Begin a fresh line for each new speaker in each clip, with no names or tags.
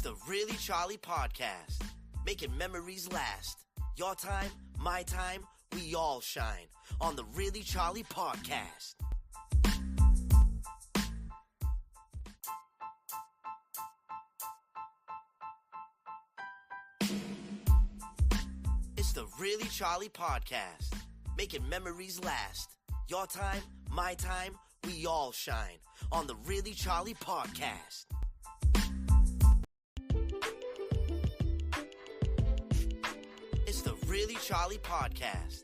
It's the Really Charlie Podcast, making memories last. Your time, my time, we all shine on the Really Charlie Podcast. It's the Really Charlie Podcast, making memories last. Your time, my time, we all shine on the Really Charlie Podcast. It's the Really Charlie Podcast,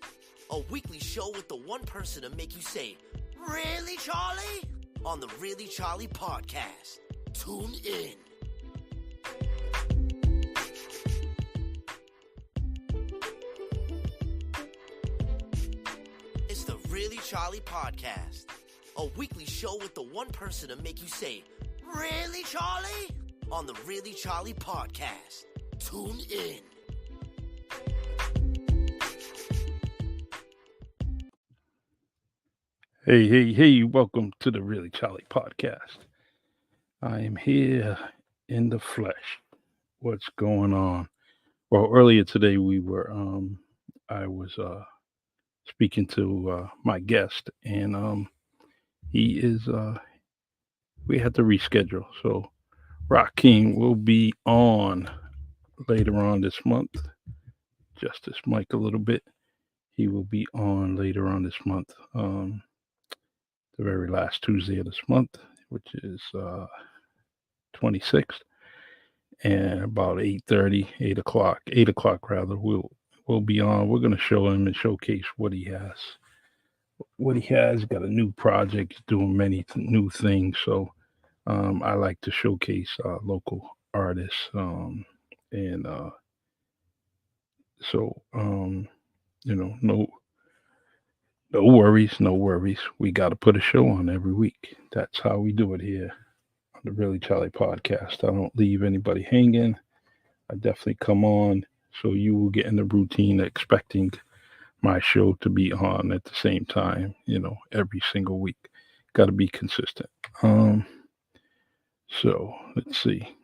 a weekly show with the one person to make you say, "Really, Charlie?" on the Really Charlie Podcast. Tune in. It's the Really Charlie Podcast, a weekly show with the one person to make you say, "Really, Charlie?" on the Really Charlie Podcast. Tune in.
Hey, welcome to the Really Charlie Podcast. I am here in the flesh. What's going on? Well, earlier today I was speaking to my guest, and he is we had to reschedule. So Rah King will be on later on this month. Just this mic a little bit. He will be on later on this month. The very last Tuesday of this month, which is 26th, and about 8 o'clock rather, we'll be on. We're going to show him and showcase what he has. Got a new project, he's doing many new things. So I like to showcase local artists, and so no worries. We got to put a show on every week. That's how we do it here on the Really Charlie Podcast. I don't leave anybody hanging. I definitely come on, so you will get in the routine expecting my show to be on at the same time, every single week. Got to be consistent. So let's see.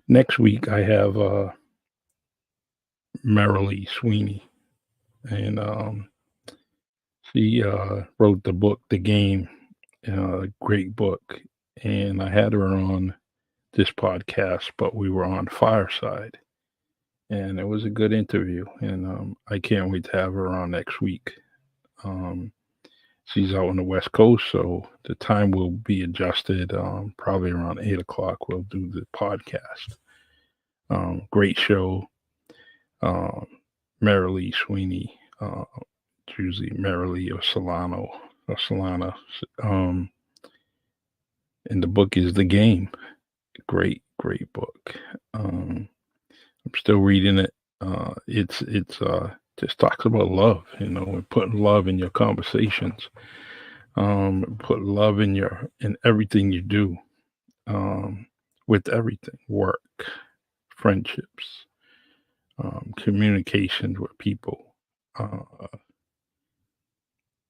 Next week I have Marilee Sweeney. And she wrote the book, The Game, great book. And I had her on this podcast, but we were on Fireside. And it was a good interview. And I can't wait to have her on next week. She's out on the West Coast, so the time will be adjusted. Probably around 8 o'clock, we'll do the podcast. Great show. Marilee Sweeney, it's usually Marilee or Solana. And the book is The Game. Great book. I'm still reading it. It's just talks about love, and putting love in your conversations. Put love in everything you do. With everything, work, friendships. Communications with people,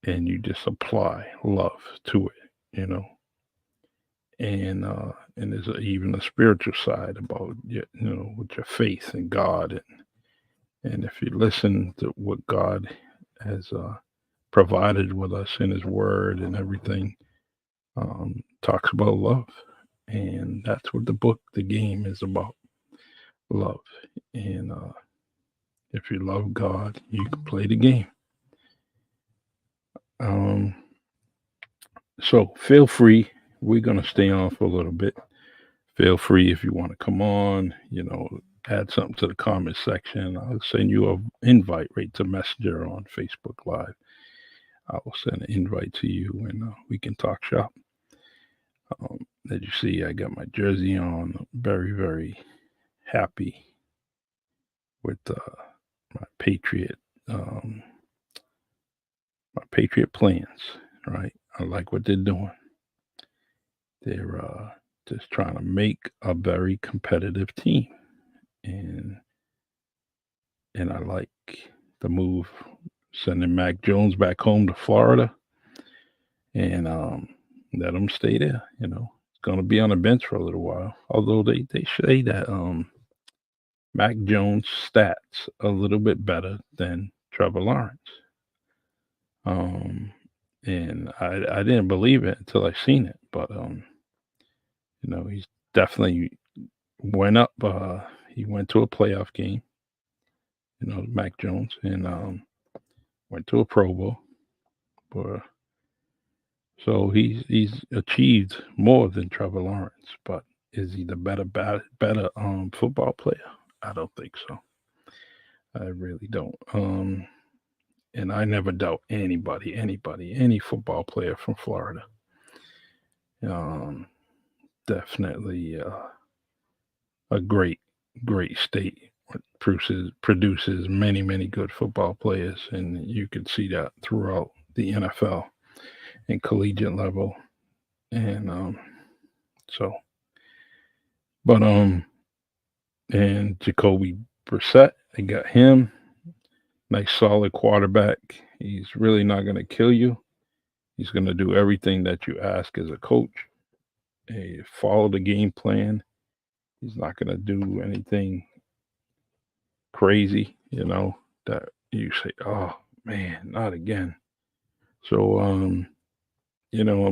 and you just apply love to it, and there's even a spiritual side about with your faith in God, and if you listen to what God has provided with us in His Word and everything, talks about love, and that's what the book, The Game, is about. Love. And if you love God, you can play the game. So feel free. We're going to stay on for a little bit. Feel free if you want to come on, add something to the comment section. I'll send you an invite right to Messenger on Facebook Live. I will send an invite to you, and we can talk shop. As you see, I got my jersey on. Very, very happy with my Patriot plans, right? I like what they're doing. They're just trying to make a very competitive team, and I like the move, sending Mac Jones back home to Florida, and let him stay there. It's going to be on the bench for a little while. Although they say that Mac Jones' stats a little bit better than Trevor Lawrence. Um, and I didn't believe it until I seen it, but he's definitely went up. He went to a playoff game, Mac Jones, and went to a Pro Bowl. But so he's achieved more than Trevor Lawrence. But is he the better football player? I don't think so. I really don't. And I never doubt any football player from Florida. Um, Definitely a great state. Produces many good football players, and you can see that throughout the NFL and collegiate level. And so, but and Jacoby Brissett, they got him, nice solid quarterback. He's really not going to kill you. He's going to do everything that you ask as a coach. Follow the game plan. He's not going to do anything crazy, that you say, oh man, not again. So, I'm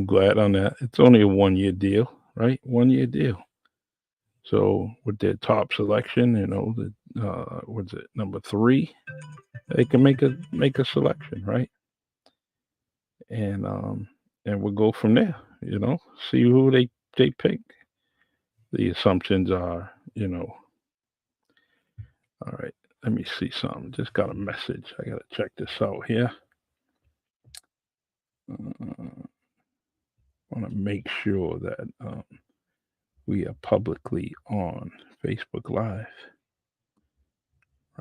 glad on that. It's only a 1 year deal, right? 1 year deal. So with their top selection, what's it, number 3, they can make a selection, right? And we'll go from there, see who they pick. The assumptions are, all right, let me see something. Just got a message. I got to check this out here. Want to make sure that we are publicly on Facebook Live,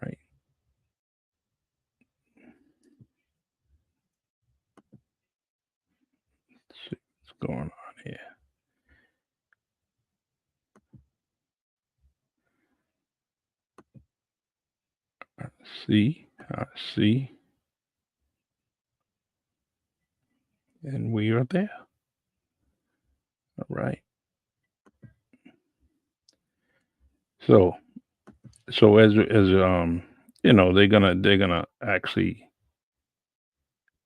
right? Let's see what's going on here. I see. And we are there. All right. So as they're gonna actually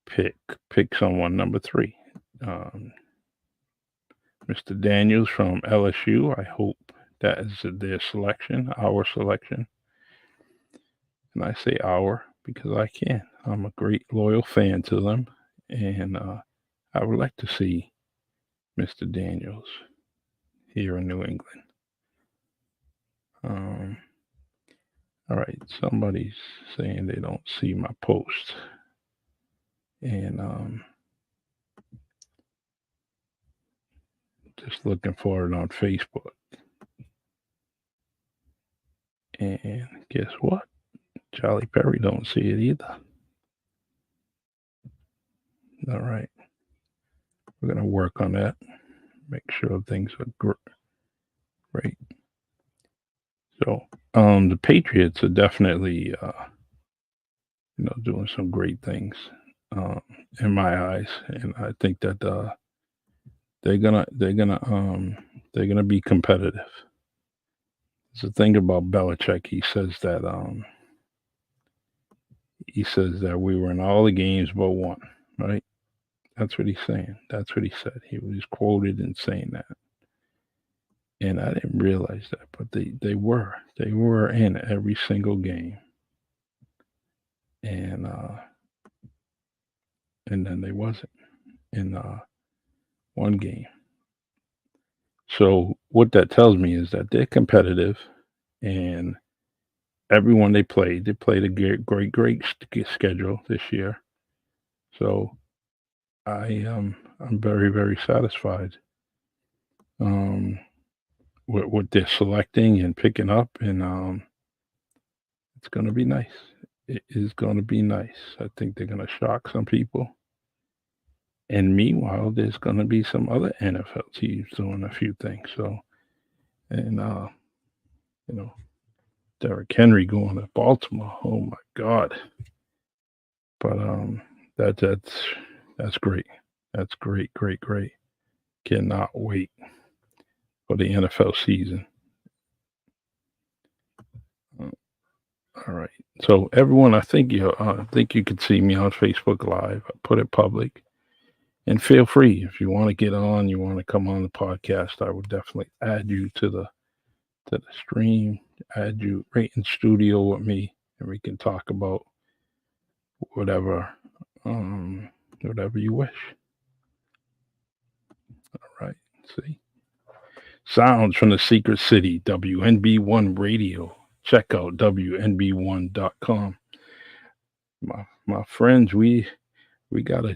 pick someone number 3. Mr. Daniels from LSU. I hope that is their selection, our selection. And I say our because I can. I'm a great loyal fan to them, and I would like to see Mr. Daniels here in New England. All right, somebody's saying they don't see my post, and just looking for it on Facebook. And guess what? Charlie Perry don't see it either. All right, we're gonna work on that. Make sure things are great. So, the Patriots are definitely, doing some great things, in my eyes, and I think that they're gonna be competitive. There's a thing about Belichick. He says that we were in all the games but one, right? That's what he's saying. That's what he said. He was quoted in saying that. And I didn't realize that, but they were in every single game, and then they wasn't in one game. So what that tells me is that they're competitive, and everyone they played a great schedule this year. So I'm very satisfied with what they're selecting and picking up, and it's going to be nice. It is going to be nice. I think they're going to shock some people. And meanwhile, there's going to be some other NFL teams doing a few things. So, and Derrick Henry going to Baltimore. Oh my God! But that's great. That's great. Cannot wait. for the NFL season. Uh, All right. So everyone, I think you could see me on Facebook Live. I put it public, and feel free if you want to get on. You want to come on the podcast. I would definitely add you to the stream. Add you right in studio with me, and we can talk about whatever, um, whatever you wish. All right. See, sounds from the secret city. WNB One Radio. Check out WNB1.com. My friends, we got a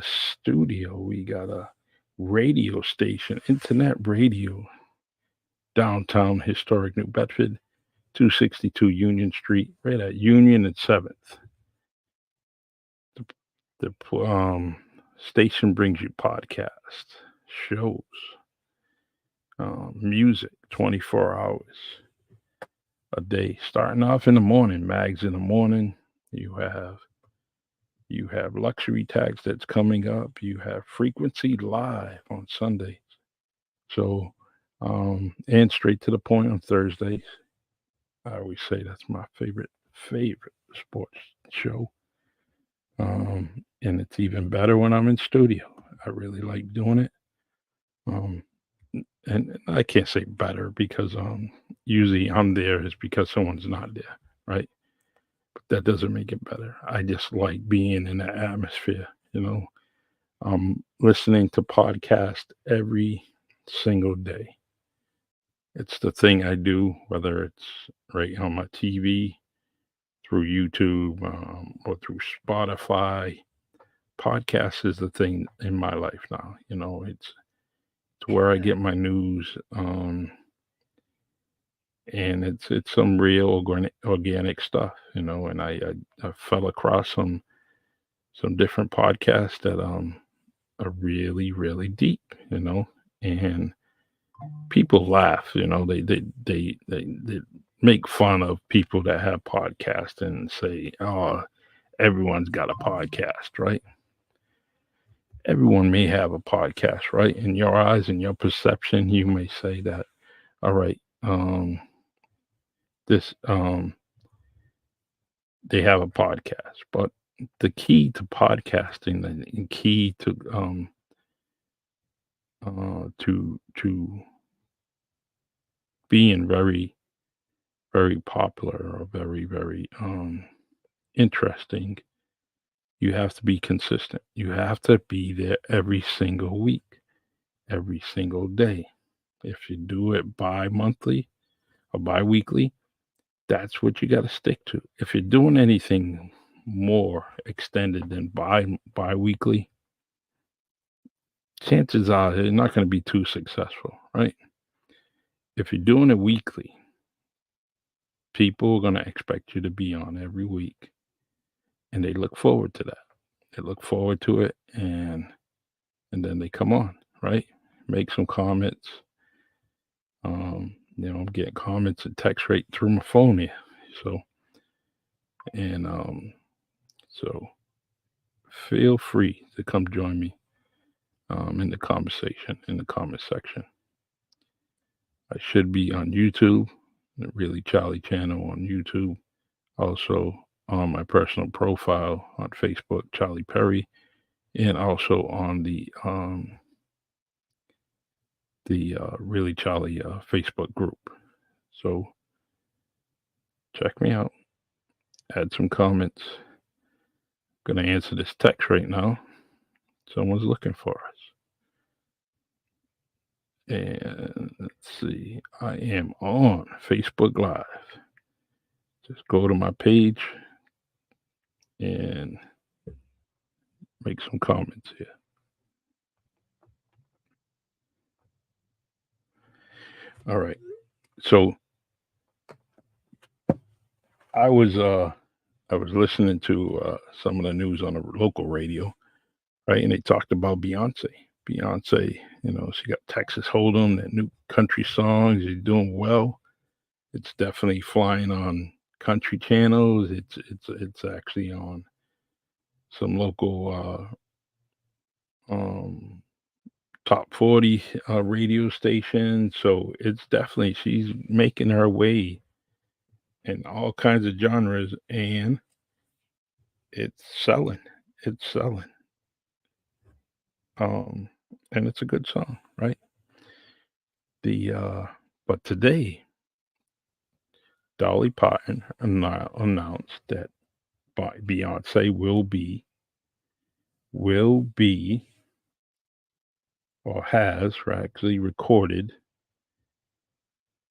studio, we got a radio station, internet radio, downtown historic New Bedford, 262 Union Street, right at Union and 7th. The, the station brings you podcasts, shows, music, 24 hours a day. Starting off in the morning, mags in the morning. You have You have luxury tax that's coming up. You have frequency live on Sundays. So, and straight to the point on Thursdays. I always say that's my favorite sports show. And it's even better when I'm in studio. I really like doing it. Um, and I can't say better because usually I'm there is because someone's not there, right? But that doesn't make it better. I just like being in that atmosphere, you know. I'm listening to podcasts every single day. It's the thing I do, whether it's right on my TV, through YouTube, or through Spotify. Podcast is the thing in my life now. You know, it's where I get my news, and it's some real organic stuff. You know, and I fell across some different podcasts that are really deep. You know, and people laugh. You know, they make fun of people that have podcasts and say, "Oh, everyone's got a podcast, right?" Everyone may have a podcast, right? In your eyes, in your perception, you may say that, all right, this they have a podcast, but the key to podcasting and key to being very popular or very interesting, you have to be consistent. You have to be there every single week, every single day. If you do it bi-monthly or bi-weekly, that's what you got to stick to. If you're doing anything more extended than bi-weekly, chances are you're not going to be too successful, right? If you're doing it weekly, people are going to expect you to be on every week, and they look forward to that. They look forward to it, and then they come on, right? Make some comments. I'm getting comments and text right through my phone here. So, and so feel free to come join me in the conversation in the comment section. I should be on YouTube, the Really Charlie channel on YouTube. Also on my personal profile on Facebook, Charlie Perry, and also on the Really Charlie Facebook group. So check me out. Add some comments. Gonna answer this text right now. Someone's looking for us. And let's see. I am on Facebook Live. Just go to my page and make some comments here. All right. So I was listening to some of the news on the local radio, right? And they talked about Beyonce. Beyonce, she got Texas Hold'em, that new country songs. She's doing well. It's definitely flying on country channels. It's actually on some local top 40 radio station. So it's definitely, she's making her way in all kinds of genres, and it's selling. It's selling. Um, and it's a good song, right? The but today, Dolly Parton announced that Beyonce will be or has actually recorded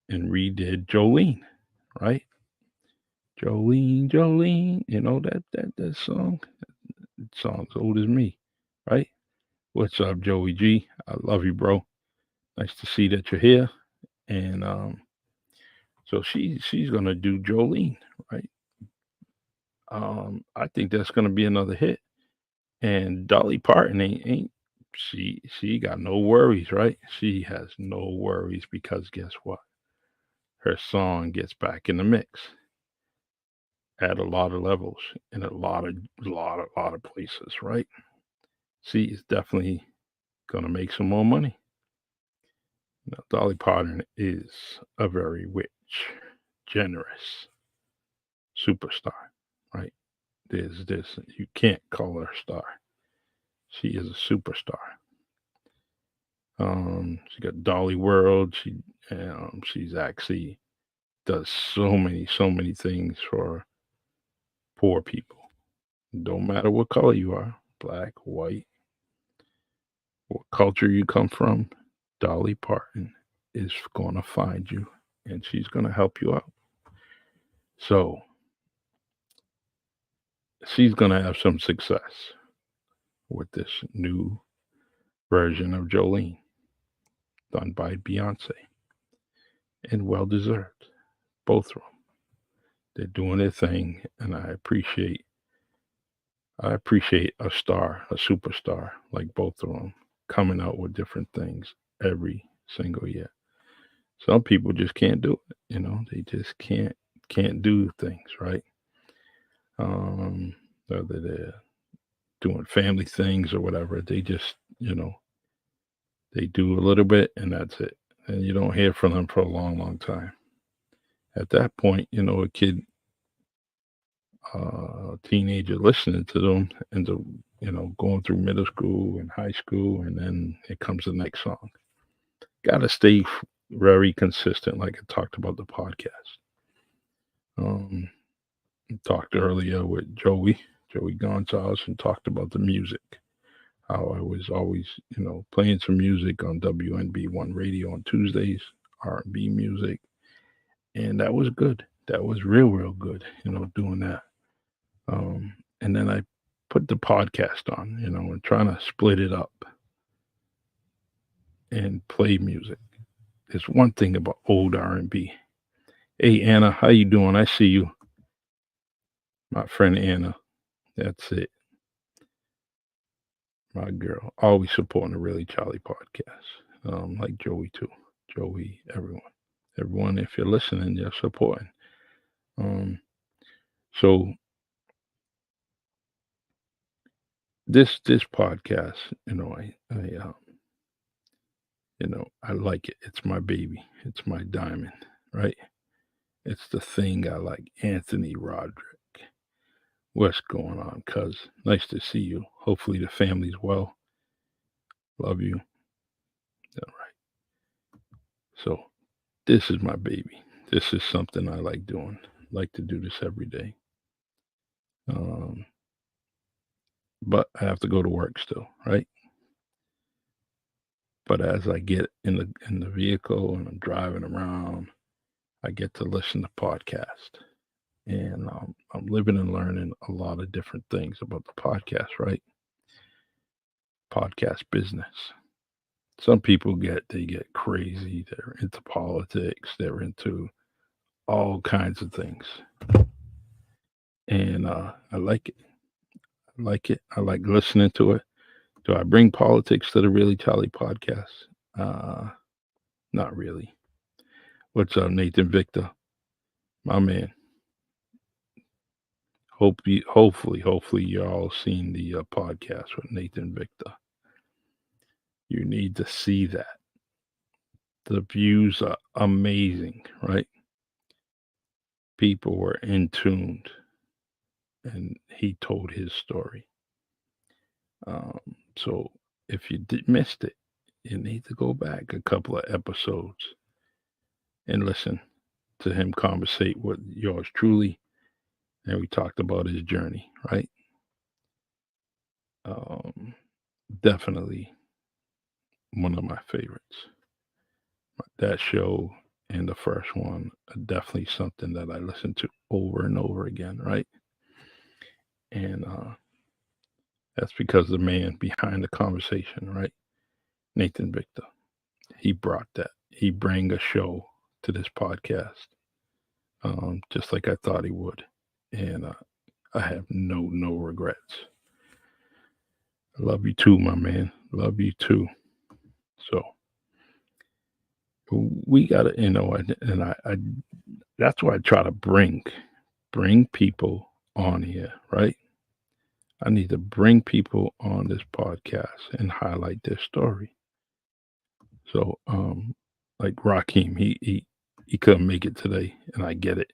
and redid Jolene, right? Jolene, Jolene, you know that song. That song's old as me, right? What's up, Joey G? I love you, bro. Nice to see that you're here. And so she's gonna do Jolene, right? I think that's gonna be another hit. And Dolly Parton ain't she got no worries, right? She has no worries because guess what? Her song gets back in the mix at a lot of levels in a lot of places, right? She is definitely gonna make some more money. Now, Dolly Parton is a very rich, generous superstar, right? There's this you can't call her a star. She is a superstar. She got Dolly World. She's actually does so many things for poor people. Don't matter what color you are, black, white, what culture you come from, Dolly Parton is gonna find you and she's gonna help you out. So she's gonna have some success with this new version of Jolene done by Beyonce, and well deserved. Both of them. They're doing their thing, and I appreciate a star, a superstar like both of them coming out with different things every single year. Some people just can't do it. They just can't do things right. Whether they're doing family things or whatever, they just they do a little bit and that's it, and you don't hear from them for a long, long time. At that point, a kid, teenager listening to them ends up, going through middle school and high school, and then it comes the next song. Got to stay very consistent, like I talked about the podcast. Um, Talked earlier with Joey Gonzalez, and talked about the music. How I was always, playing some music on WNB One Radio on Tuesdays, R&B music, and that was good. That was real good. Doing that. And then I put the podcast on, and trying to split it up and play music. There's one thing about old R&B. Hey Anna, how you doing? I see you, my friend Anna. That's it, my girl. Always supporting the Really Charlie podcast. Like Joey too. Joey, everyone. If you're listening, you're supporting. Um, so this podcast, I like it. It's my baby. It's my diamond, right? It's the thing I like. Anthony Roderick. What's going on, cuz? Nice to see you. Hopefully the family's well. Love you. All right. So this is my baby. This is something I like doing. Like to do this every day. Um, but I have to go to work still, right? But as I get in the vehicle and I'm driving around, I get to listen to podcasts, and I'm living and learning a lot of different things about the podcast, right? Podcast business. Some people they get crazy. They're into politics. They're into all kinds of things, and I like it. I like it. I like listening to it. Do I bring politics to the Really Charlie podcast? Uh, Not really. What's up, Nathan Victor, my man? Hopefully, you're all seen the podcast with Nathan Victor. You need to see that. The views are amazing, right? People were in tuned, and he told his story. So if you missed it, you need to go back a couple of episodes and listen to him conversate with yours truly. And we talked about his journey, right? Um, Definitely one of my favorites. That show and the first one are definitely something that I listen to over and over again, right? And that's because the man behind the conversation, right? Nathan Victor. He brought that. He bring a show to this podcast, just like I thought he would, and I have no regrets. I love you too, my man. Love you too. So we gotta, and I that's why I try to bring people on here, right? I need to bring people on this podcast and highlight their story. So, like Rakim, he couldn't make it today, and I get it.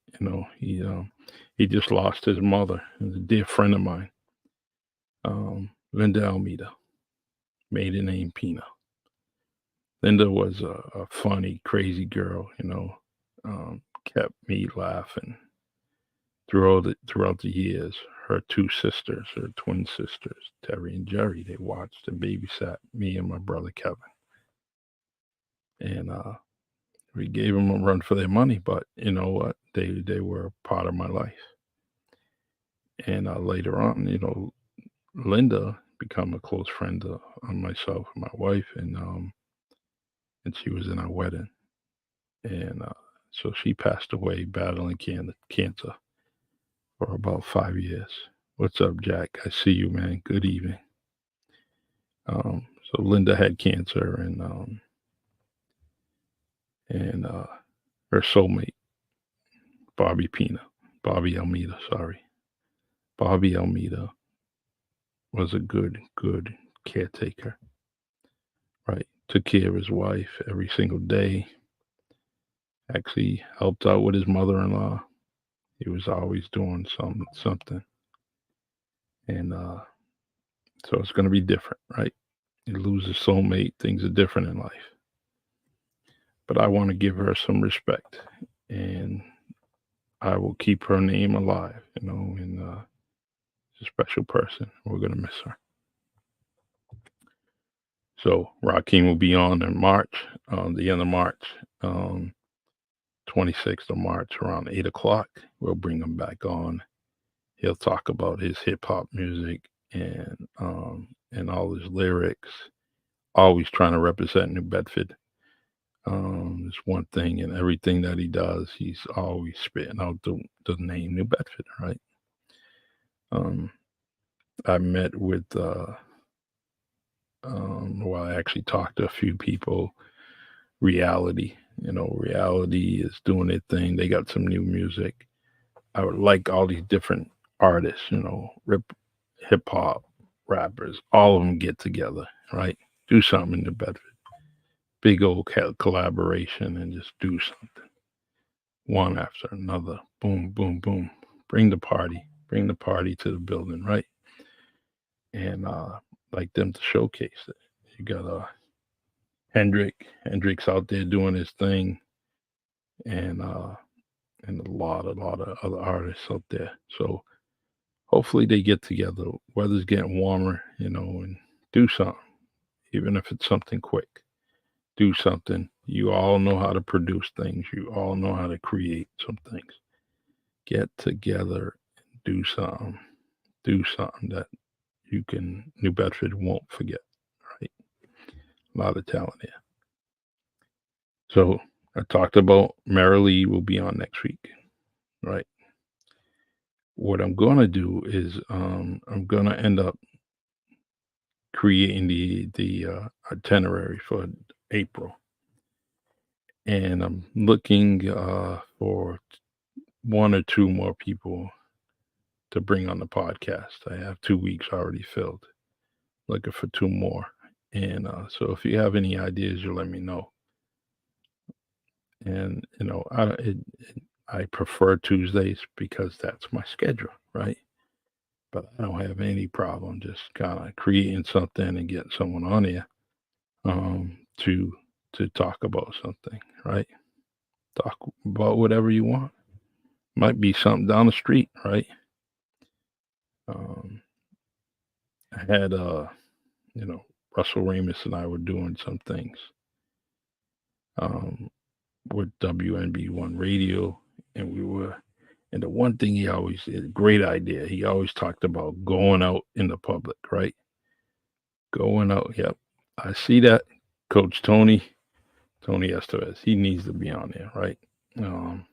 He just lost his mother, a dear friend of mine, Linda Almeida, maiden name Pina. Linda was a funny, crazy girl, kept me laughing throughout the years. Her two sisters, her twin sisters, Terry and Jerry, they watched and babysat me and my brother Kevin. And we gave them a run for their money, but you know what? They were a part of my life. And later on, Linda become a close friend of myself and my wife, and she was in our wedding, and so she passed away battling cancer for about 5 years. What's up, Jack? I see you, man. Good evening. So Linda had cancer, and her soulmate, Bobby Almeida, sorry. Bobby Almeida was a good caretaker, right? Took care of his wife every single day. Actually helped out with his mother-in-law. He was always doing something. And so it's going to be different, right? You lose a soulmate, things are different in life. But I want to give her some respect, and I will keep her name alive, and she's a special person. We're going to miss her. So Rah King will be on in March, the end of March, 26th of March, around 8 o'clock. We'll bring him back on. He'll talk about his hip hop music and all his lyrics. Always trying to represent New Bedford. There's one thing in everything that he does. He's always spitting out the name New Bedford, right? I met with, I actually talked to a few people. Reality is doing their thing. They got some new music. I would like all these different artists, hip hop, rappers, all of them get together, right? Do something in New Bedford. Big old collaboration and just do something. One after another. Boom, boom, boom. Bring the party to the building, right? And like them to showcase it. You got Hendrix out there doing his thing, and a lot of other artists out there. So hopefully they get together. Weather's getting warmer, and do something, even if it's something quick. Do something. You all know how to produce things. You all know how to create some things. Get together and do something. Do something that New Bedford won't forget, right? A lot of talent here. So I talked about Marilee will be on next week, right? What I'm going to do is I'm going to end up creating the itinerary for April, and I'm looking for one or two more people to bring on the podcast. I have 2 weeks already filled. Looking for two more, And so if you have any ideas, you let me know. And I prefer Tuesdays because that's my schedule, right? But I don't have any problem just kind of creating something and getting someone on here to talk about something, right? Talk about whatever you want. Might be something down the street, right? Um, I had you know, Russell Ramus and I were doing some things um, with WNB One Radio, and we were. And the one thing he always a great idea. He always talked about going out in the public, right? Going out. Yep, I see that, Coach Tony Estevez. He needs to be on there, right? Um,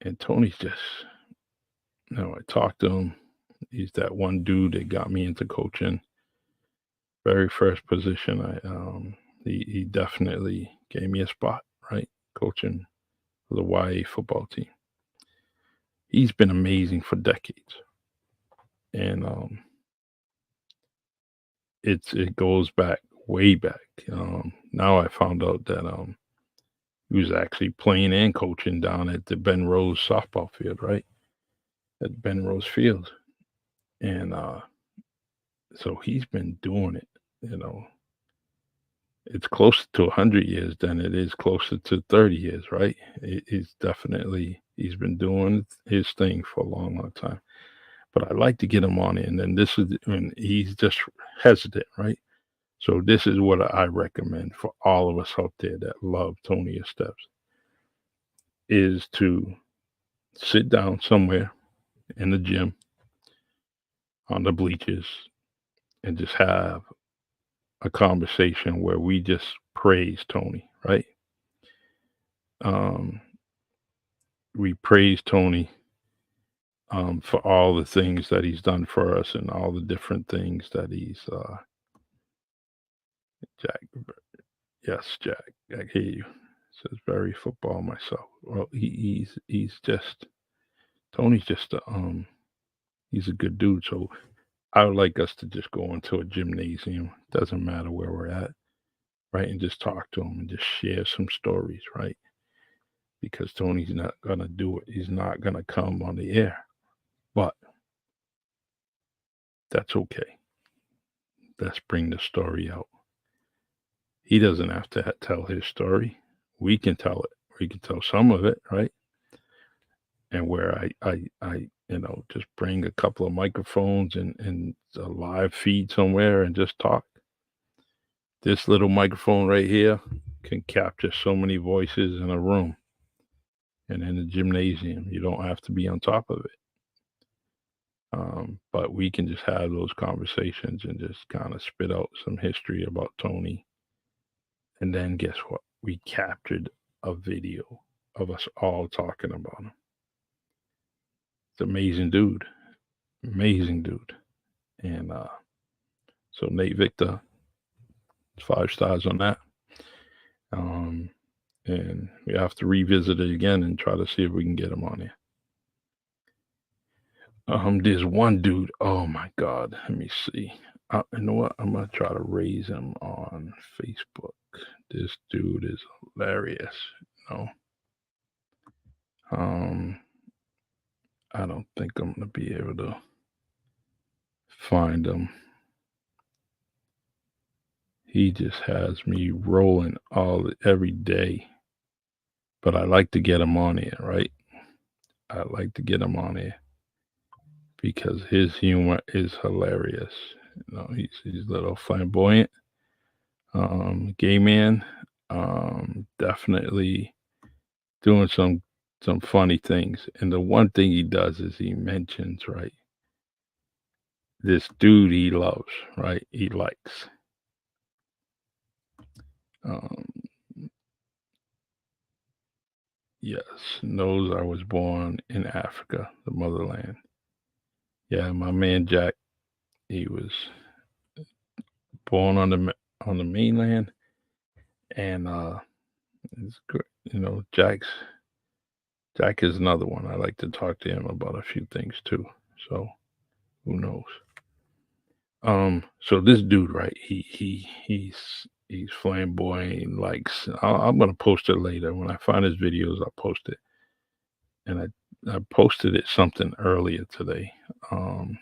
and Tony's just, I talked to him. He's that one dude that got me into coaching. Very first position, he definitely gave me a spot, right? Coaching the YA football team. He's been amazing for decades, and it goes back way back. Now I found out that he was actually playing and coaching down at the Ben Rose softball field, right? At Ben Rose Field, and so he's been doing it. You know, it's closer to 100 years than it is closer to 30 years, right? He's been doing his thing for a long, long time. But I like to get him on it, and then this is when he's just hesitant, right? So this is what I recommend for all of us out there that love Tony Estevez is to sit down somewhere in the gym on the bleachers and just have a conversation where we just praise Tony, right? Um, we praise Tony for all the things that he's done for us and all the different things that he's Jack. Yes, Jack. I hear you. Says very football myself. Well, he's just Tony's just he's a good dude. So I would like us to just go into a gymnasium. Doesn't matter where we're at, right? And just talk to him and just share some stories, right? Because Tony's not gonna do it. He's not gonna come on the air, but that's okay. Let's bring the story out. He doesn't have to tell his story. We can tell it. We can tell some of it, right? And where I just bring a couple of microphones and a live feed somewhere and just talk. This little microphone right here can capture so many voices in a room and in a gymnasium. You don't have to be on top of it. But we can just have those conversations and just kind of spit out some history about Tony. And then guess what? We captured a video of us all talking about him. It's amazing dude. Amazing dude. And so Nate Victor, 5 stars on that. And we have to revisit it again and try to see if we can get him on here. There's one dude. Oh my God. Let me see. You know what? I'm gonna try to raise him on Facebook. This dude is hilarious. I don't think I'm gonna be able to find him. He just has me rolling every day. But I like to get him on here, right? I like to get him on here because his humor is hilarious. He's a little flamboyant, gay man, definitely doing some funny things. And the one thing he does is he mentions, right, this dude he loves, right? He likes. Yes, knows I was born in Africa, the motherland. Yeah, my man Jack, he was born on the mainland, and it's good. Jack is another one. I like to talk to him about a few things too. So who knows? So this dude, right? He's flamboyant. Likes. I'm gonna post it later when I find his videos. I'll post it, and I posted it something earlier today. Um,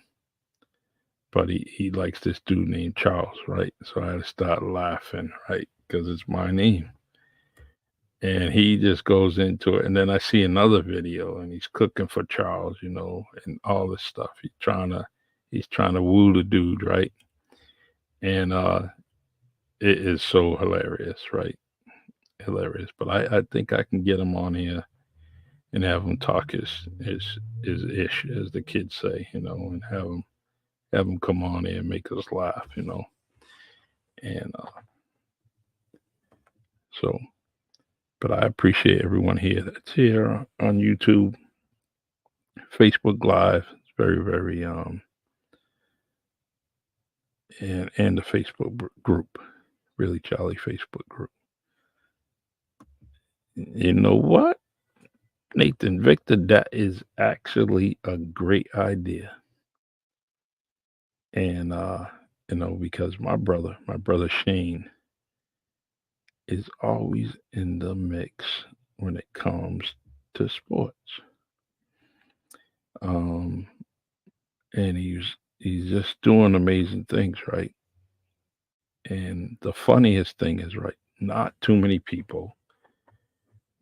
but he likes this dude named Charles, right? So I had to start laughing, right? Because it's my name. And he just goes into it. And then I see another video and he's cooking for Charles, and all this stuff. He's trying to woo the dude, right? And it is so hilarious, right? Hilarious. But I think I can get him on here and have him talk his ish, as the kids say, and have him come on here and make us laugh. And so, but I appreciate everyone here that's here on YouTube, Facebook Live. It's very, very and the Facebook group, Really Charlie Facebook group. You know what, Nathan Victor? That is actually a great idea, and because my brother Shane, is always in the mix when it comes to sports. Um, and he's just doing amazing things, right? And the funniest thing is, right, not too many people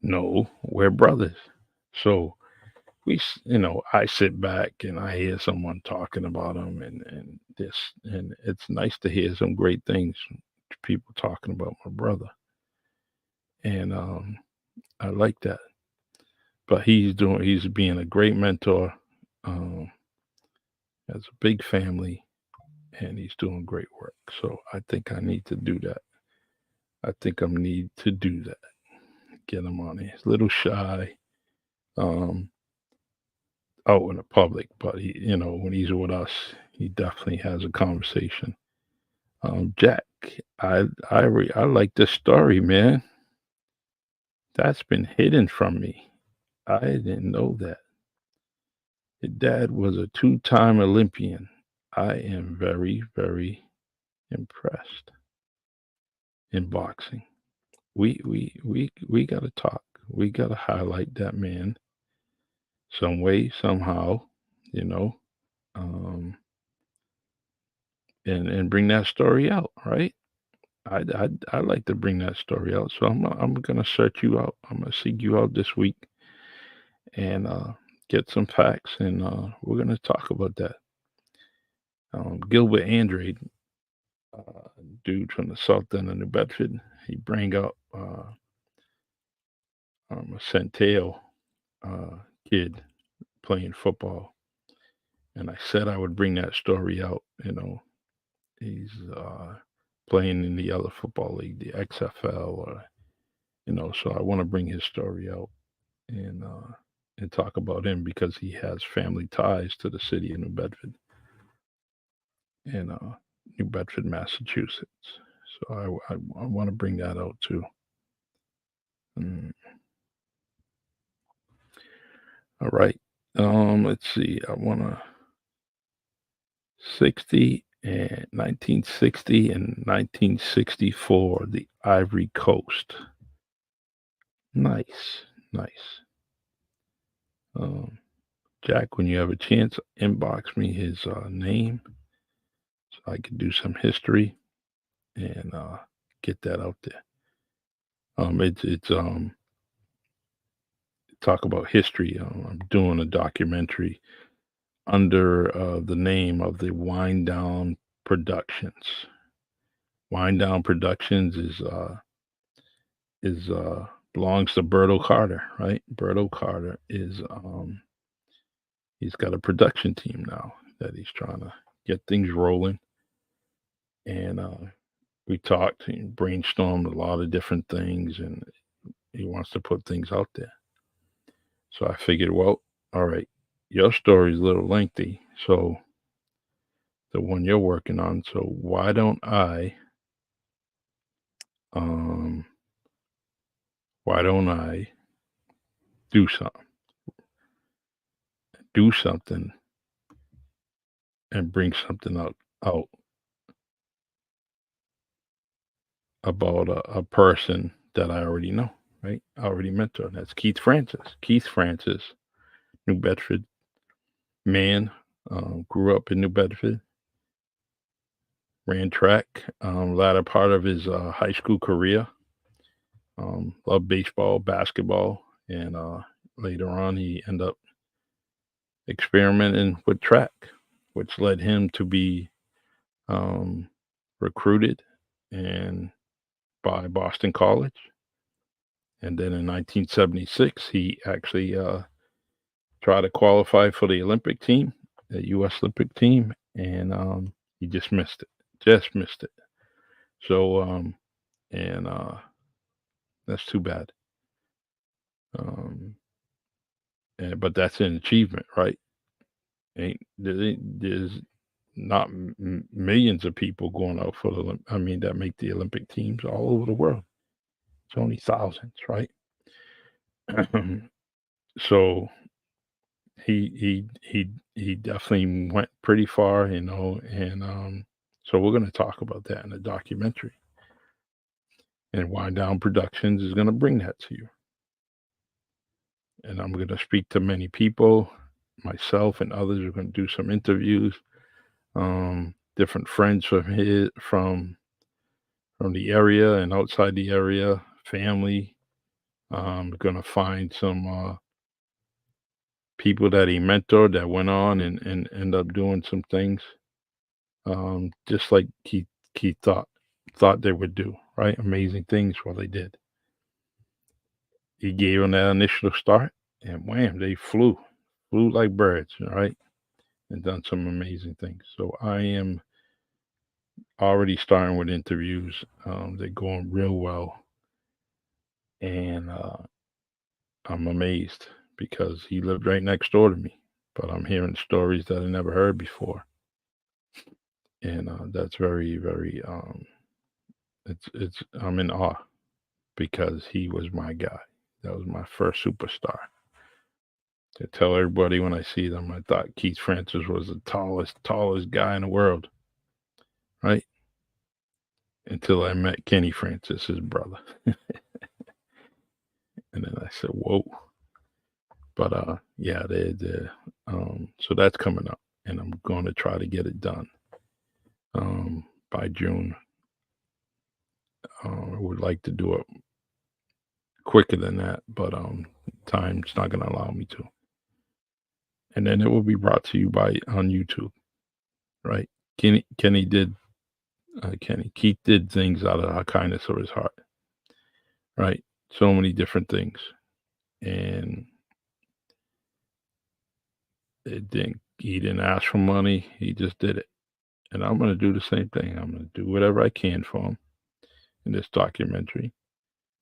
know we're brothers. So I sit back and I hear someone talking about him and this, and it's nice to hear some great things, people talking about my brother, and I like that. But he's being a great mentor, um, has a big family, and he's doing great work. So I think I need to do that. I think I need to do that. Get him on here. He's a little shy, um, out in the public, but when he's with us, he definitely has a conversation. Jack, I like this story, man. That's been hidden from me. I didn't know that. Your dad was a two-time Olympian. I am very, very impressed in boxing. We gotta talk. We gotta highlight that man some way, somehow, you know, um, and bring that story out, right? I like to bring that story out. So I'm gonna search you out. I'm gonna seek you out this week and get some facts, and we're gonna talk about that. Gilbert Andrade, dude from the south end of New Bedford, he bring up a Centennial kid playing football, and I said I would bring that story out. He's playing in the other football league, the XFL, So I want to bring his story out and uh, and talk about him because he has family ties to the city of New Bedford and New Bedford, Massachusetts. So I want to bring that out too. Mm, all right. Let's see. I want to 60 and 1960 and 1964, the Ivory Coast. Nice, nice. Um, Jack, when you have a chance, inbox me his name so I can do some history and get that out there. It's talk about history. I'm doing a documentary under the name of the Wind Down Productions. Wind Down Productions is belongs to Berto Carter, right? Berto Carter is he's got a production team now that he's trying to get things rolling, and we talked and brainstormed a lot of different things, and he wants to put things out there. So I figured, well, all right, your story is a little lengthy, so the one you're working on. So um why don't I do something, do something, and bring something out. about a person that I already know, right? I already mentored. That's Keith Francis. Keith Francis, New Bedford man, grew up in New Bedford, ran track, latter part of his high school career, loved baseball, basketball, and later on he ended up experimenting with track, which led him to be um, recruited and by Boston College. And then in 1976, he actually tried to qualify for the Olympic team, the U.S. Olympic team, and he just missed it. Just missed it. So, and that's too bad. Um, but that's an achievement, right? There's not millions of people going out for that make the Olympic teams all over the world. It's only thousands, right? So he definitely went pretty far, and so we're going to talk about that in the documentary, and Wind Down Productions is going to bring that to you, and I'm going to speak to many people, myself and others are going to do some interviews, different friends from the area and outside the area, family. We're going to find some people that he mentored that went on and end up doing some things, just like he thought they would do, right? Amazing things. Well, they did. He gave them that initial start, and wham, they flew like birds, right? And done some amazing things. So I am already starting with interviews. They're going real well, and I'm amazed because he lived right next door to me. But I'm hearing stories that I never heard before, and that's very, very. It's I'm in awe because he was my guy. That was my first superstar. I tell everybody when I see them, I thought Keith Francis was the tallest guy in the world, right? Until I met Kenny Francis, his brother, and then I said, "Whoa!" But yeah, so that's coming up, and I'm going to try to get it done by June. I would like to do it quicker than that, but time's not going to allow me to. And then it will be brought to you on YouTube, right? Keith did things out of the kindness of his heart, right? So many different things, and he didn't ask for money. He just did it, and I'm going to do the same thing. I'm going to do whatever I can for him in this documentary.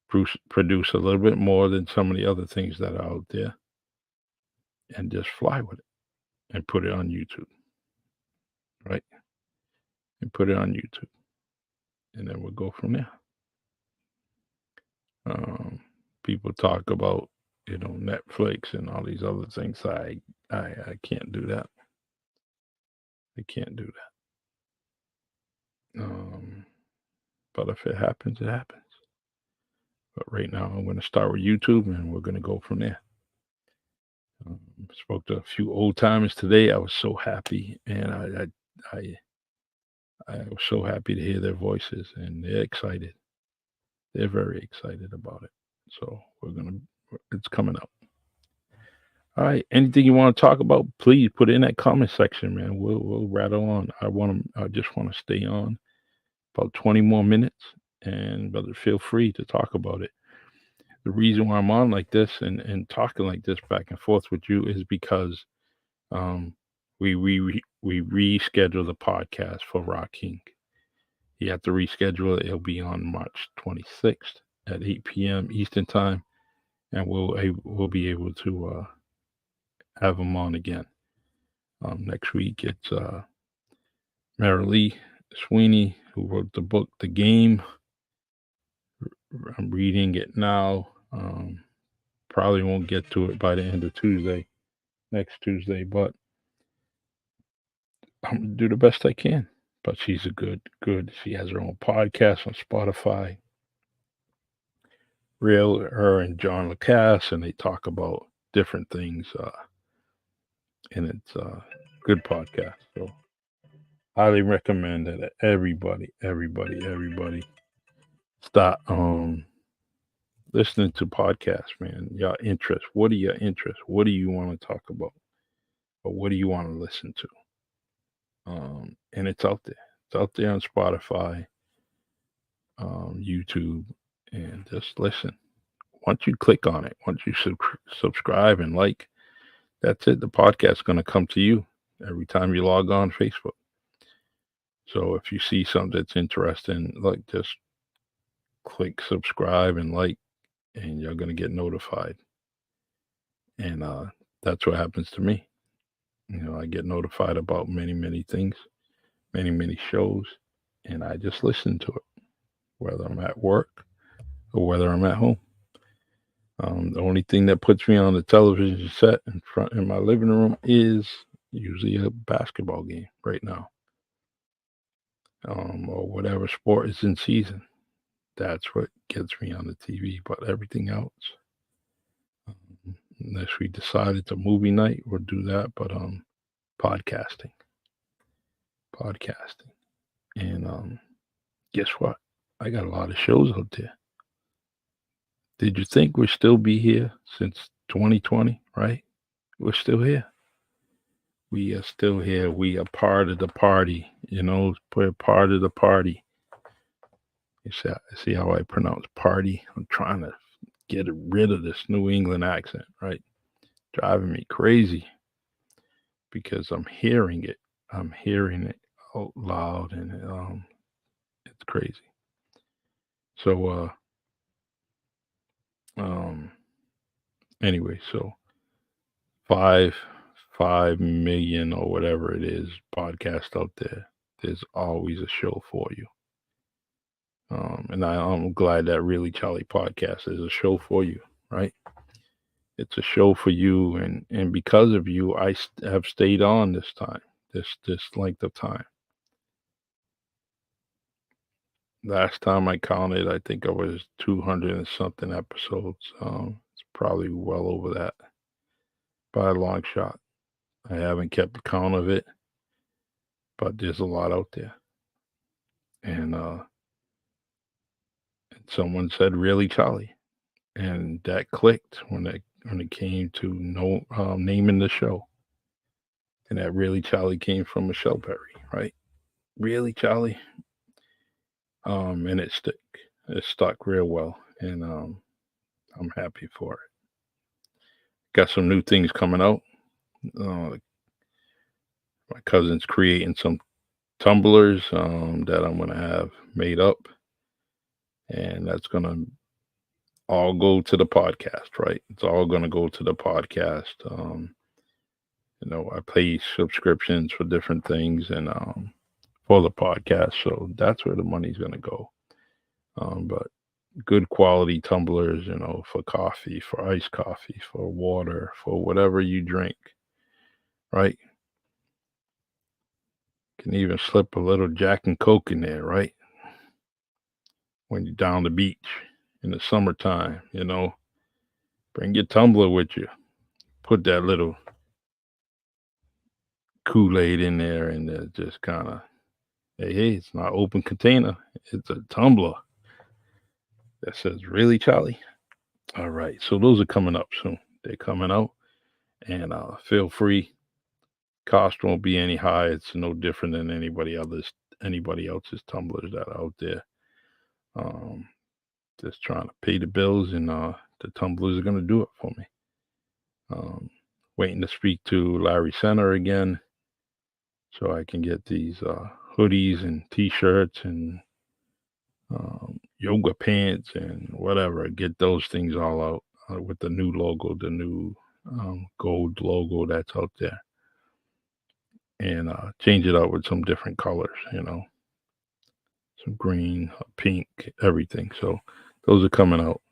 Produce a little bit more than some of the other things that are out there, and just fly with it and put it on YouTube, right? And put it on YouTube, and then we'll go from there. People talk about Netflix and all these other things. I can't do that. I can't do that. But if it happens, it happens. But right now, I'm going to start with YouTube, and we're going to go from there. Spoke to a few old timers today. I was so happy, and I was so happy to hear their voices, and they're excited. They're very excited about it. So it's coming up. All right. Anything you want to talk about, please put it in that comment section, man. We'll rattle on. I just want to stay on about 20 more minutes, and brother, feel free to talk about it. The reason why I'm on like this and talking like this back and forth with you is because we rescheduled the podcast for Rah King. You have to reschedule it. It'll be on March 26th at 8 p.m. Eastern time, and we'll be able to have him on again. Next week it's Marilee Sweeney, who wrote the book The Game. I'm reading it now. Probably won't get to it by the end of next Tuesday, but I'm gonna do the best I can. but she's a good. She has her own podcast on Spotify. Her and John Lacasse, and they talk about different things, and it's a good podcast. So highly recommend that everybody start listening to podcasts, man. Your interests. What are your interests? What do you want to talk about? Or what do you want to listen to? And it's out there. It's out there on Spotify, YouTube, and just listen. Once you click on it, once you subscribe and like, that's it. The podcast's going to come to you every time you log on Facebook. So if you see something that's interesting, like, just click subscribe and like, and you're going to get notified. And that's what happens to me. I get notified about many things, many shows, and I just listen to it, whether I'm at work or whether I'm at home. The only thing that puts me on the television set in my living room is usually a basketball game right now, or whatever sport is in season. That's what gets me on the TV. But everything else, unless we decide it's a movie night, we'll do that. But podcasting, and guess what? I got a lot of shows out there. Did you think we'd still be here since 2020, right? We're still here. We are still here. We are part of the party. We're part of the party. You see how I pronounce party? I'm trying to get rid of this New England accent, right? Driving me crazy because I'm hearing it. I'm hearing it out loud, and it's crazy. So, anyway, so 5 million or whatever it is podcast out there. There's always a show for you. And I'm glad that Really Charlie podcast is a show for you, right? It's a show for you, and because of you, I have stayed on this time, this length of time. Last time I counted, I think I was 200 and something episodes. It's probably well over that by a long shot. I haven't kept count of it, but there's a lot out there. And someone said, "Really, Charlie," and that clicked when it came to naming the show. And that Really Charlie came from Michelle Berry, right? Really Charlie. And it stuck real well, and I'm happy for it. Got some new things coming out. My cousin's creating some tumblers that I'm gonna have made up, and that's gonna all go to the podcast, right? It's all gonna go to the podcast. I pay subscriptions for different things, and for the podcast, so that's where the money's gonna go. But good quality tumblers, for coffee, for iced coffee, for water, for whatever you drink, right? Can even slip a little Jack and Coke in there, right? When you're down the beach in the summertime, bring your tumbler with you. Put that little Kool-Aid in there, and just kind of, hey, it's not open container. It's a tumbler that says, "Really, Charlie?" All right. So those are coming up soon. They're coming out, and feel free. Cost won't be any high. It's no different than anybody else's tumblers that are out there. Just trying to pay the bills, and the tumblers are going to do it for me. Waiting to speak to Larry Center again, so I can get these hoodies and T-shirts and yoga pants and whatever. Get those things all out with the new logo, the new gold logo that's out there, and change it out with some different colors, some green, pink, everything. So those are coming out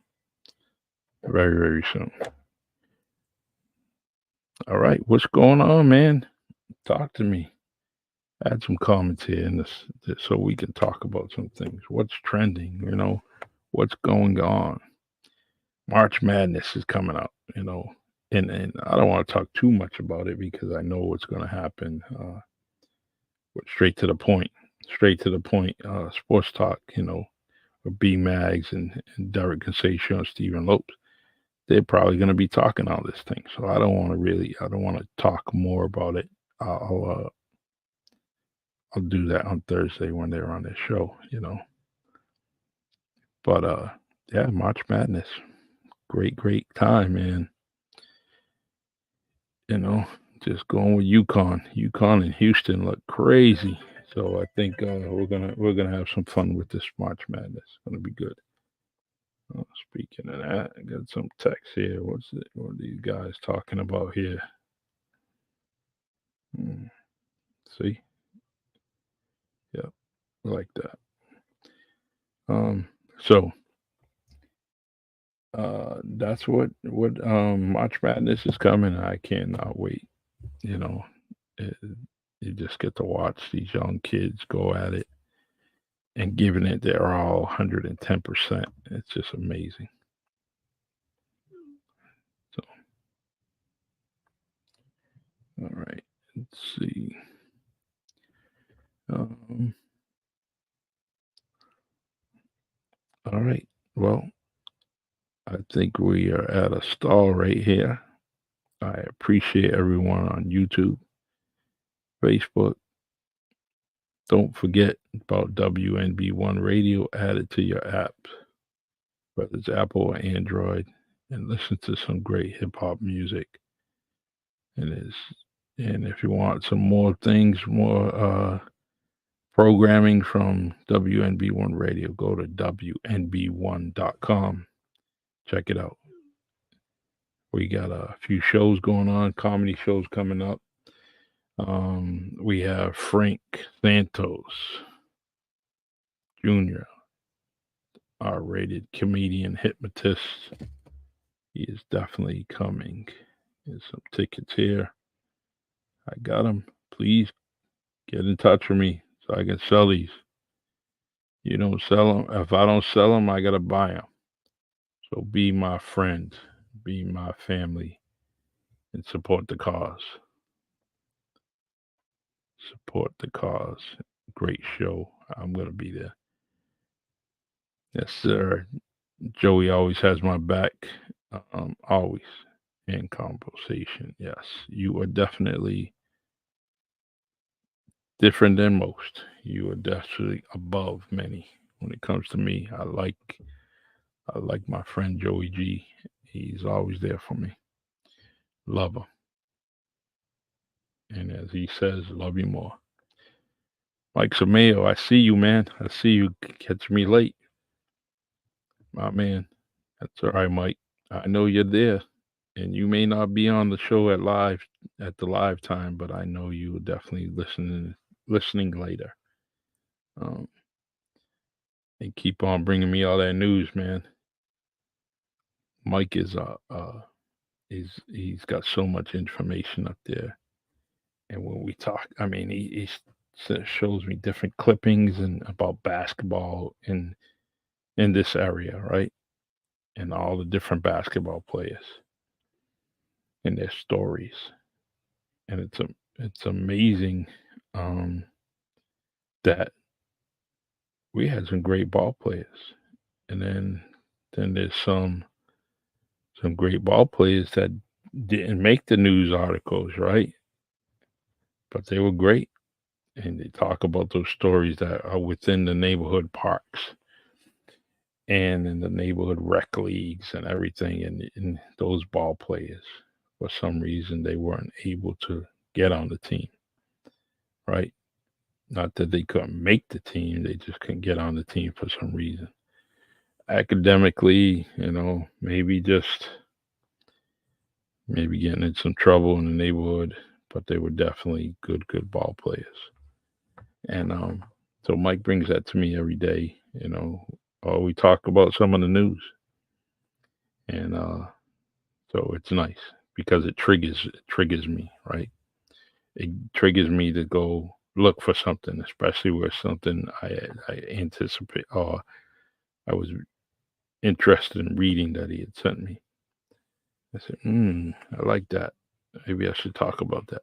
very, very soon. All right, what's going on, man? Talk to me. add some comments here in this so we can talk about some things. What's trending? What's going on? March Madness is coming up. And I don't want to talk too much about it because I know what's going to happen. But straight to the point. Sports talk. B Mags and Derek Consation and Stephen Lopes. They're probably going to be talking all this thing. So I don't want to talk more about it. I'll do that on Thursday when they're on their show. But yeah, March Madness, great time, man. You know, just going with UConn. UConn and Houston look crazy. So I think we're gonna have some fun with this March Madness. It's gonna be good. Speaking of that, I got some text here. What are these guys talking about here? See? Yep, like that. So that's what March Madness is coming. I cannot wait. You know, it, you just get to watch these young kids go at it and giving it their all, 110%. It's just amazing. So, all right, let's see. All right. Well, I think we are at a stall right here. I appreciate everyone on YouTube, Facebook. Don't forget about WNB One Radio added to your apps, whether it's Apple or Android, and listen to some great hip hop music. And if you want some more things, more programming from WNB One Radio, go to WNB1.com. Check it out. We got a few shows going on, comedy shows coming up. We have Frank Santos Jr., R-rated comedian hypnotist. He is definitely coming. There's some tickets here. I got them. Please get in touch with me so I can sell these. You don't sell them. If I don't sell them, I got to buy them. So be my friend, be my family, and support the cause. Support the cause. Great show. I'm going to be there. Yes, sir. Joey always has my back. Always in conversation. Yes, you are definitely different than most. You are definitely above many. When it comes to me, I like my friend Joey G. He's always there for me. Love him. And as he says, love you more. Mike Samayo, I see you, man. I see you catch me late. My man. That's all right, Mike. I know you're there. And you may not be on the show at the live time, but I know you will definitely listening later. And keep on bringing me all that news, man. Mike is he's got so much information up there, and when we talk, I mean, he shows me different clippings and about basketball in this area, right, and all the different basketball players and their stories, and it's amazing that we had some great ball players, and then there's some great ball players that didn't make the news articles, right? But they were great. And they talk about those stories that are within the neighborhood parks and in the neighborhood rec leagues and everything. And those ball players, for some reason, they weren't able to get on the team, right? Not that they couldn't make the team, they just couldn't get on the team for some reason. Academically, maybe getting in some trouble in the neighborhood, but they were definitely good ball players. And so Mike brings that to me every day. We talk about some of the news, and so it's nice because it triggers me, right? It triggers me to go look for something, especially with something I anticipate or I was interested in reading that he had sent me. I said, I like that. Maybe I should talk about that.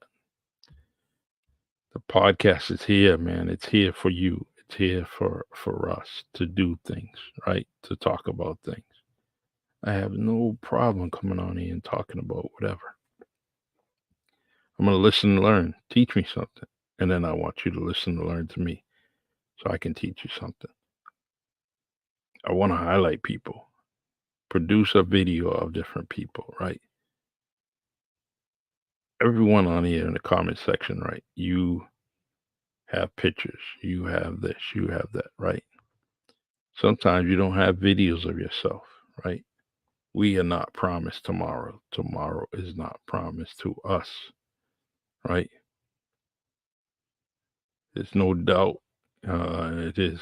The podcast is here, man. It's here for you. It's here for us to do things, right? To talk about things. I have no problem coming on here and talking about whatever. I'm going to listen and learn. Teach me something. And then I want you to listen and learn to me so I can teach you something. I want to highlight people, produce a video of different people, right? Everyone on here in the comment section, right? You have pictures, you have this, you have that, right? Sometimes you don't have videos of yourself, right? We are not promised tomorrow. Tomorrow is not promised to us, right? There's no doubt it is,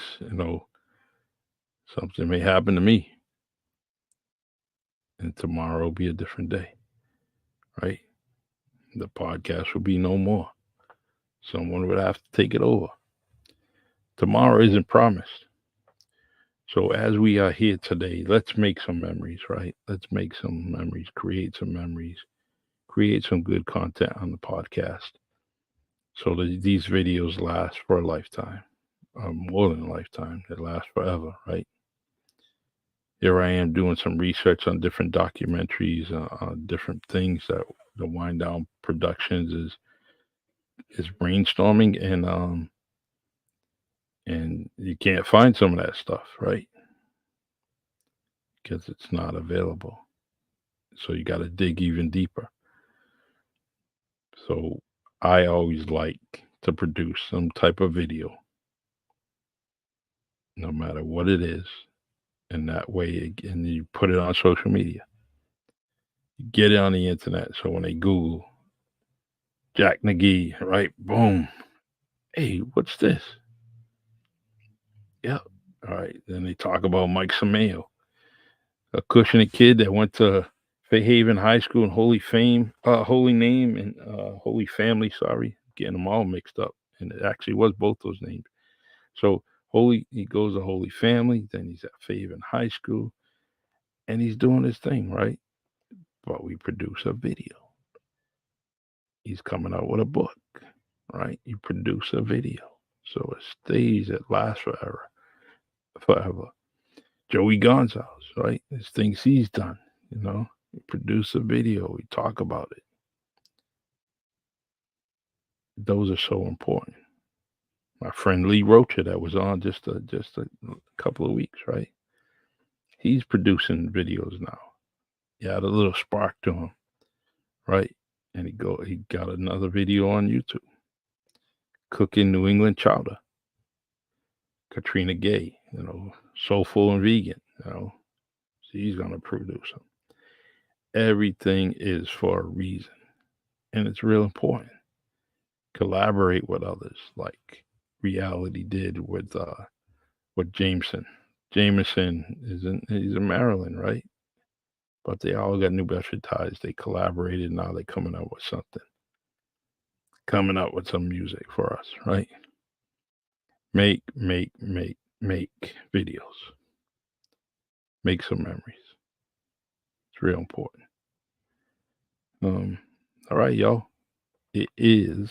something may happen to me and tomorrow will be a different day, right? The podcast will be no more. Someone would have to take it over. Tomorrow isn't promised. So as we are here today, let's make some memories, right? Let's make some memories, create some memories, create some good content on the podcast so that these videos last for a lifetime, more than a lifetime. They last forever, right? Here I am doing some research on different documentaries, on different things that the Wind Down Productions is brainstorming, and you can't find some of that stuff, right? Because it's not available. So you got to dig even deeper. So I always like to produce some type of video, no matter what it is, and that way, and you put it on social media. You get it on the internet. So when they Google Jack McGee, right? Boom. Hey, what's this? Yep. All right. Then they talk about Mike Samayo, a Cushioning kid that went to Fairhaven High School and Holy Name and Holy Family. Sorry, getting them all mixed up, and it actually was both those names. So he goes to Holy Family, then he's at Fairhaven High School, and he's doing his thing, right? But we produce a video. He's coming out with a book, right? You produce a video, so it stays, it lasts forever. Joey Gonzalez, right? There's things he's done, We produce a video, we talk about it. Those are so important. My friend Lee Rocha that was on just a couple of weeks, right? He's producing videos now. He had a little spark to him, right? And he got another video on YouTube. Cooking New England chowder. Katrina Gay, soulful and vegan, She's gonna produce them. Everything is for a reason, and it's real important. Collaborate with others, like Reality did with Jameson. Jameson he's in Maryland, right? But they all got New Bedford ties. They collaborated. Now they're coming up with something. Coming up with some music for us, right? Make videos. Make some memories. It's real important. All right, y'all. It is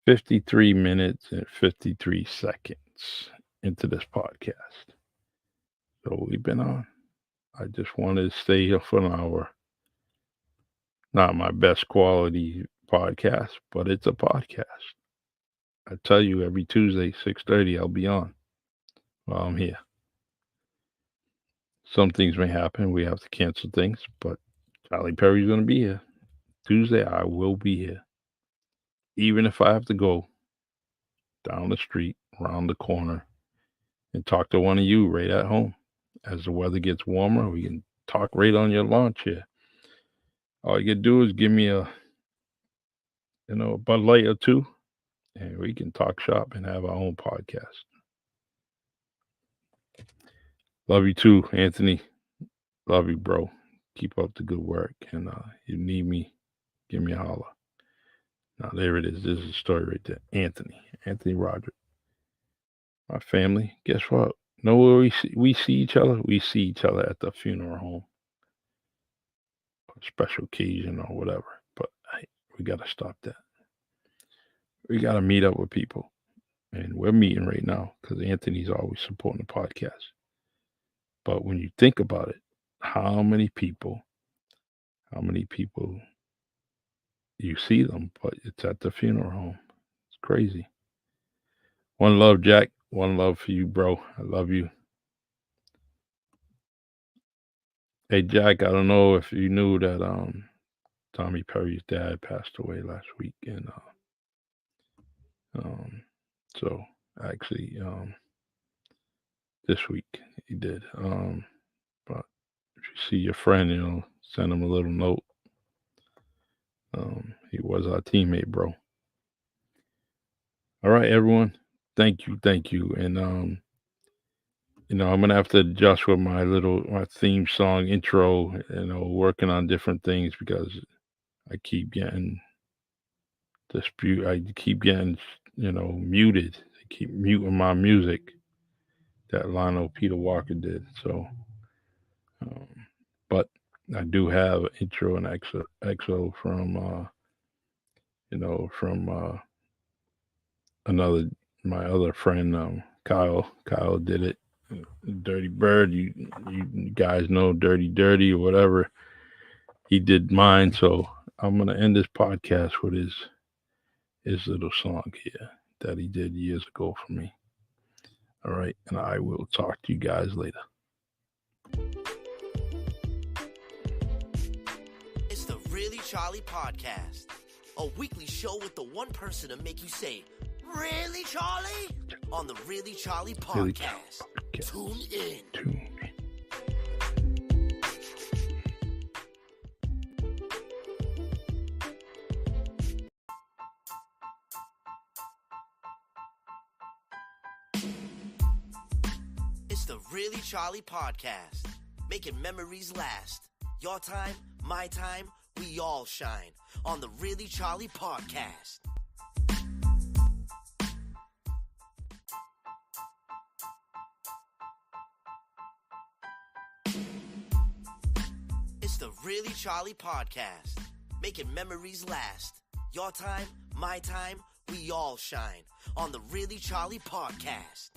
53 minutes and 53 seconds into this podcast. So we've been on. I just wanted to stay here for an hour. Not my best quality podcast, but it's a podcast. I tell you, every Tuesday, 6:30, I'll be on while I'm here. Some things may happen. We have to cancel things, but Charlie Perry's going to be here. Tuesday, I will be here. Even if I have to go down the street, around the corner, and talk to one of you right at home. As the weather gets warmer, we can talk right on your lawn chair. All you can do is give me a Bud Light or two, and we can talk shop and have our own podcast. Love you too, Anthony. Love you, bro. Keep up the good work. And you need me, give me a holler. Now, there it is. This is a story right there. Anthony Roderick. My family, guess what? Know where we see each other? We see each other at the funeral home, special occasion or whatever. But hey, we got to stop that. We got to meet up with people. And we're meeting right now because Anthony's always supporting the podcast. But when you think about it, how many people you see them, but it's at the funeral home. It's crazy. One love, Jack. One love for you, bro. I love you. Hey, Jack, I don't know if you knew that Tommy Perry's dad passed away last week, and um, so actually this week he did. But if you see your friend, send him a little note. He was our teammate, bro. All right, everyone. Thank you, and I'm gonna have to adjust with my theme song intro. Working on different things because I keep getting I keep getting muted. I keep muting my music that Lionel Peter Walker did. So, but I do have intro and exo from from my other friend Kyle. Kyle did it. Dirty Bird, you guys know Dirty or whatever. He did mine, so I'm gonna end this podcast with his little song here that he did years ago for me. All right, and I will talk to you guys later.
It's the Really Charlie Podcast, a weekly show with the one person to make you say, "Really, Charlie?" on the Really Charlie Podcast. Tune in. It's the Really Charlie Podcast, making memories last. Your time, my time, we all shine on the Really Charlie Podcast. It's the Really Charlie Podcast, making memories last. Your time, my time, we all shine on the Really Charlie Podcast.